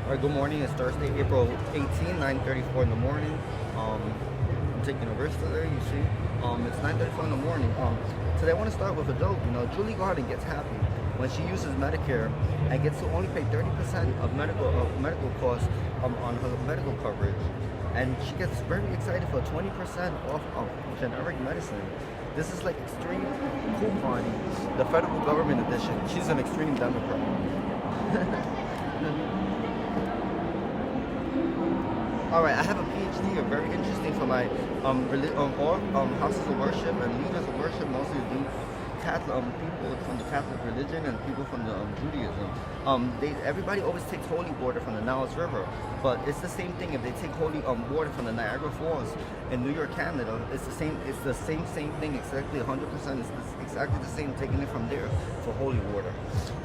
Alright, good morning. It's Thursday, April 18, 9:34 in the morning. I'm taking a risk today, you see. It's 9:34 in the morning. Today I want to start with a joke. You know, Julie Garden gets happy when she uses Medicare and gets to only pay 30% of medical costs on her medical coverage. And she gets very excited for 20% off of generic medicine. This is like extreme couponing, the federal government edition. She's an extreme Democrat. All right, I have a PhD, very interesting for my houses of worship and leaders of worship, mostly do Catholic people from the Catholic religion and people from the Judaism. Everybody always takes holy water from the Niles River, but it's the same thing if they take holy water from the Niagara Falls in New York, Canada. It's the same. It's the same thing. Exactly 100%. It's exactly the same. Taking it from there for holy water,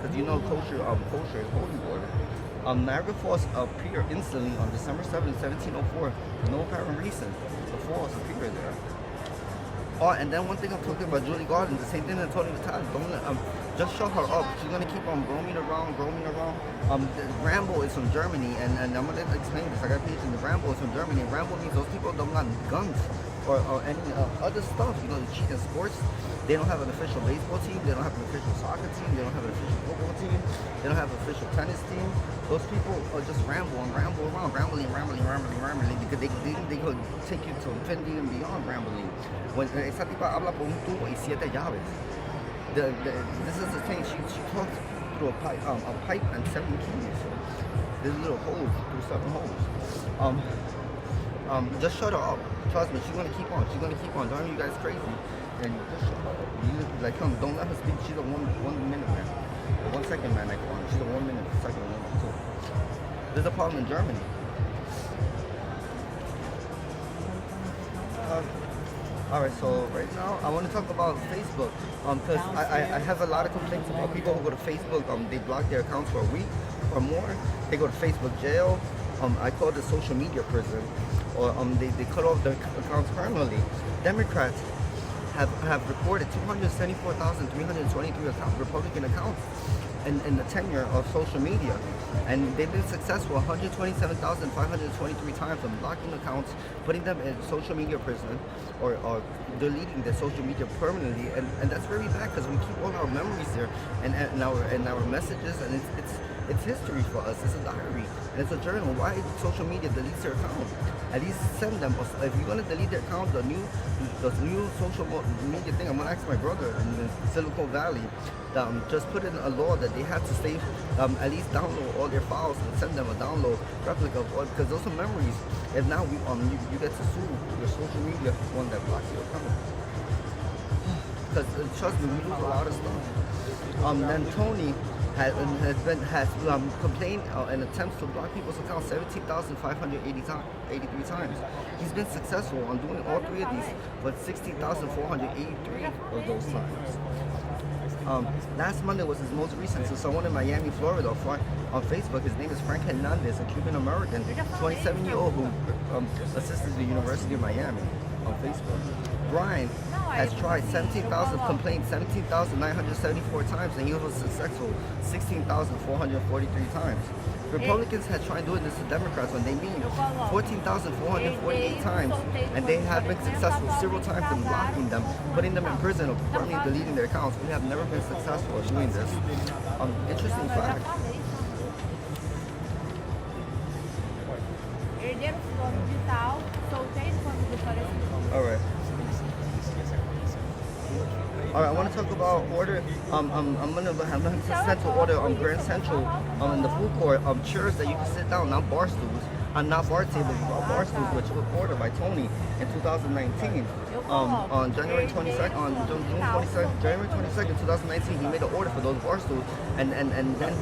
because you know kosher is holy water. Niagara Falls appeared instantly on December 7, 1704, for no apparent reason. The falls appeared there. Oh, and then one thing I'm talking about Julie Garden, the same thing that Tony Vitale. Don't just shut her up. She's gonna keep on roaming around. Rambo is from Germany, and I'm gonna explain this. I got a page in the Rambo is from Germany. Rambo means those people don't got guns or any other stuff. You know, they cheat in sports. They don't have an official baseball team. They don't have an official soccer team. They don't have an official football team. They don't have an official tennis team. Those people are just ramble around, rambling, because they could take you to infinity and beyond rambling. When esa tipa habla por un tubo y 7 llaves. This is the thing. She talks through a pipe and 7 keys. There's little holes through 7 holes. Just shut her up. Trust me, she's gonna keep on. She's gonna keep on driving you guys crazy. And just shut up. Like, don't let her speak. She's a 1 minute man. A 1 second man, I call her. She's a 1 minute second woman too. There's a problem in Germany. Alright, so right now I want to talk about Facebook. Because I have a lot of complaints about people who go to Facebook. They block their accounts for a week or more. They go to Facebook jail. I call it the social media prison. Or they cut off their accounts permanently. Democrats have reported 274,323 Republican accounts in the tenure of social media, and they've been successful 127,523 times in blocking accounts, putting them in social media prison, or deleting their social media permanently, and that's very bad because we keep all our memories there and our messages, and it's history for us. It's a diary and it's a journal. Why social media deletes their account? At least send them. If you're gonna delete their account, the new social media thing, I'm gonna ask my brother in Silicon Valley. Just put in a law that they have to save, at least download all their files and send them a download replica of all, because those are memories. And now you get to sue your social media one that blocks your account. Because trust me, we lose a lot of stuff. Then Tony has complained and attempts to block people's accounts 17,583 times. He's been successful on doing all 3 of these, but 16,483 of those times. Last Monday was his most recent. So someone in Miami, Florida, on Facebook, his name is Frank Hernandez, a Cuban American, 27-year-old who assisted the University of Miami on Facebook. Brian has tried 17,974 times, and he was successful 16,443 times. Republicans had tried doing this to Democrats when they meet 14,448 times, and they have been successful several times in blocking them, putting them in prison, or permanently deleting their accounts. We have never been successful at doing this. Interesting fact. Alright. Alright, I want to talk about order. I'm gonna send to order Grand Central in the food court chairs that you can sit down, not bar stools. Not bar tables, but bar stools, which was ordered by Tony in 2019. On January 22nd, January 22nd, 2019, he made an order for those bar stools, and then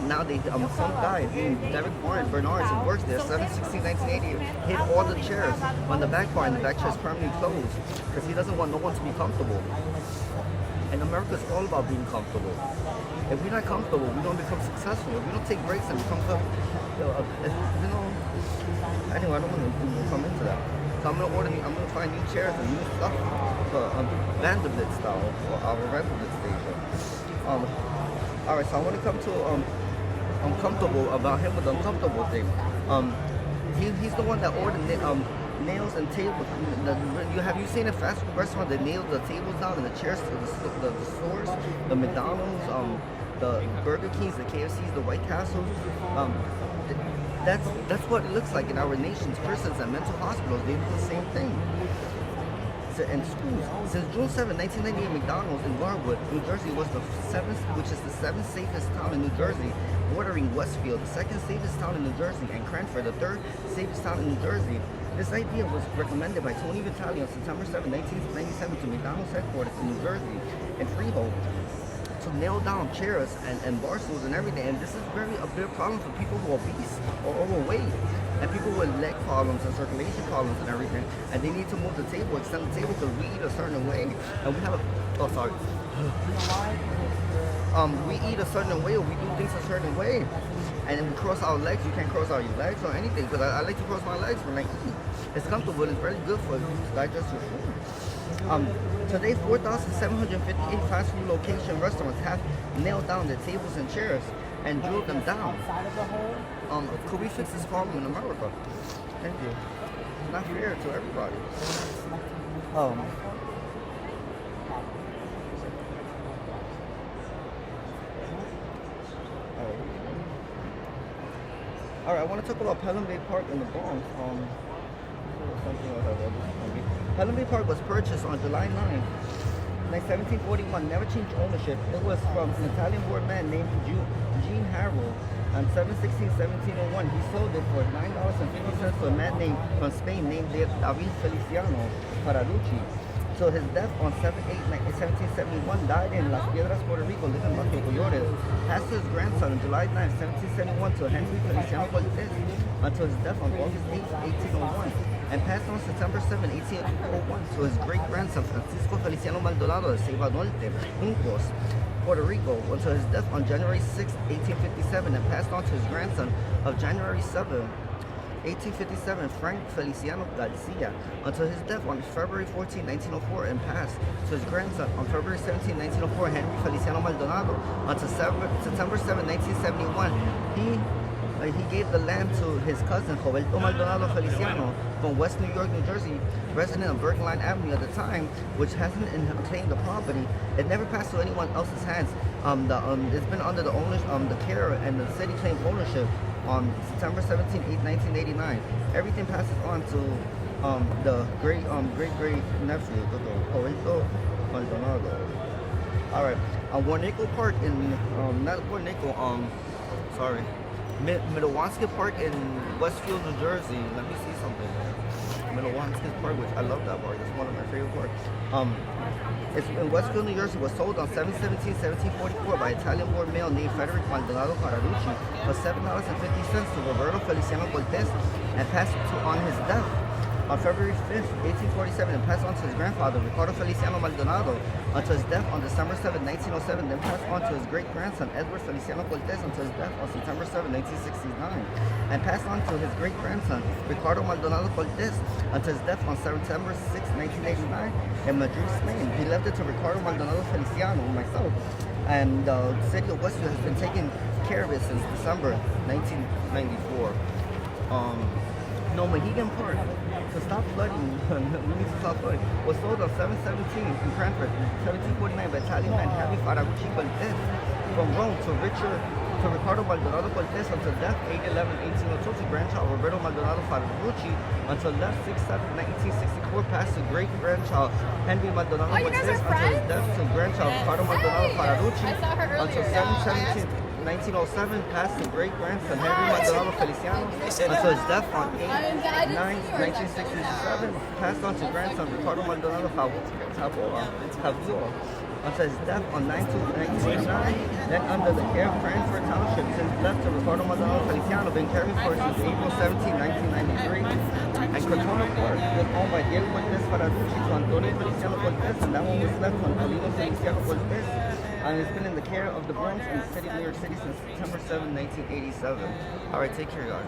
now some guy named Derek Bernard, who works there, 7/16/1980, hit all the chairs on the back part, and the back chair's permanently closed because he doesn't want no one to be comfortable. And America's all about being comfortable. If we're not comfortable, we don't become successful. If we don't take breaks and become comfortable, anyway, I don't want to come into that. So I'm gonna find new chairs and new stuff for Vanderbilt style for our Vanderbilt station. All right, so I want to come to uncomfortable about him with the uncomfortable thing. He's the one that ordered nails and tables. Have you seen a fast food restaurant that nails the tables down and the chairs to the stores, the McDonald's, the Burger Kings, the KFCs, the White Castles? That's what it looks like in our nation's prisons and mental hospitals. They do the same thing. And schools. Since June 7, 1998, McDonald's in Garwood, New Jersey was the which is the seventh safest town in New Jersey, bordering Westfield, the second safest town in New Jersey, and Cranford, the third safest town in New Jersey. This idea was recommended by Tony Vitale on September 7, 1997 to McDonald's headquarters in New Jersey and Freehold to nail down chairs and bar stools and everything. And this is a big problem for people who are obese or overweight and people with leg problems and circulation problems and everything. And they need to move the table, extend the table because we eat a certain way. And we have we eat a certain way or we do things a certain way. And then we cross our legs. You can't cross out your legs or anything because I like to cross my legs when I eat. It's comfortable. It's very good for you to digest your food. Today, 4,758 fast food location restaurants have nailed down the tables and chairs and drilled them down. Could we fix this problem in America? Thank you. It's not fair to everybody. Alright, I want to talk about Pelham Bay Park in the Bronx. Pelham Bay Park was purchased on July 9, 1741, never changed ownership. It was from an Italian-born man named Gene Harrow. On 7/16/1701, he sold it for $9.50 to a man from Spain named David Feliciano Paraducci. So his death on 7/8/1771, died in Las Piedras, Puerto Rico, lived in Monte Coyores. Passed to his grandson on July 9, 1771 to Henry Feliciano Cortez until his death on August 8, 1801. And passed on September 7, 1801 to his great-grandson Francisco Feliciano Maldonado de Ceiba Norte, Juncos, Puerto Rico, until his death on January 6, 1857, and passed on to his grandson of January 7, 1857, Frank Feliciano Garcia, until his death on February 14, 1904, and passed to his grandson on February 17, 1904, Henry Feliciano Maldonado, until September 7, 1971. He gave the land to his cousin, Roberto Maldonado Feliciano, from West New York, New Jersey, resident of Berkline Avenue at the time, which hasn't claimed the property. It never passed to anyone else's hands. It's been under the owners, the care, and the city claimed ownership on September 17, 1989. Everything passes on to the great nephew, Roberto Maldonado. All right, Warnaco Park in not Warnaco, Mindowaskin Park in Westfield, New Jersey. Let me see something. Mindowaskin Park, which I love that park. It's one of my favorite parks. It's in Westfield, New Jersey. Was sold on 7/17/1744 by Italian-born male named Federico Maldonado Paraducci for $7.50 to Roberto Feliciano Cortez, and passed on his death on February 5th, 1847, and passed on to his grandfather, Ricardo Feliciano Maldonado, until his death on December 7, 1907, then passed on to his great-grandson, Edward Feliciano Cortez, until his death on September 7, 1969, and passed on to his great-grandson, Ricardo Maldonado Cortez, until his death on September 6, 1989, in Madrid, Spain. He left it to Ricardo Maldonado Feliciano, myself, and the city of Westfield has been taking care of it since December 1994. Mohegan Park, to stop flooding, we need to stop flooding, was sold on 7/17 in Cranford, 1749 by Italian man Henry Faraducci Cortez from Rome to Ricardo Maldonado Cortez until death 8/11/1802 to grandchild Roberto Maldonado Faraducci until death 6/7/1964 passed to great-grandchild Henry Maldonado Cortez until his death to grandchild Ricardo Maldonado Faraducci until 7/17 1907, passed to great-grandson Henry Maldonado Feliciano until his death on 8/9/1967, passed on to grandson Ricardo Maldonado Tabuo until his death on 9/2/1989, then under the care of Cranford Township, since left to Ricardo Maldonado Feliciano, been caring for since April 17, 1993. And Crotona Park was owned by Diego Cortez Faraducci to Antonio Feliciano Cortez, and that one was left to Antonio Feliciano Cortez. And it's been in the care of the Bronx and the city of New York City since September 7, 1987. All right, take care, y'all.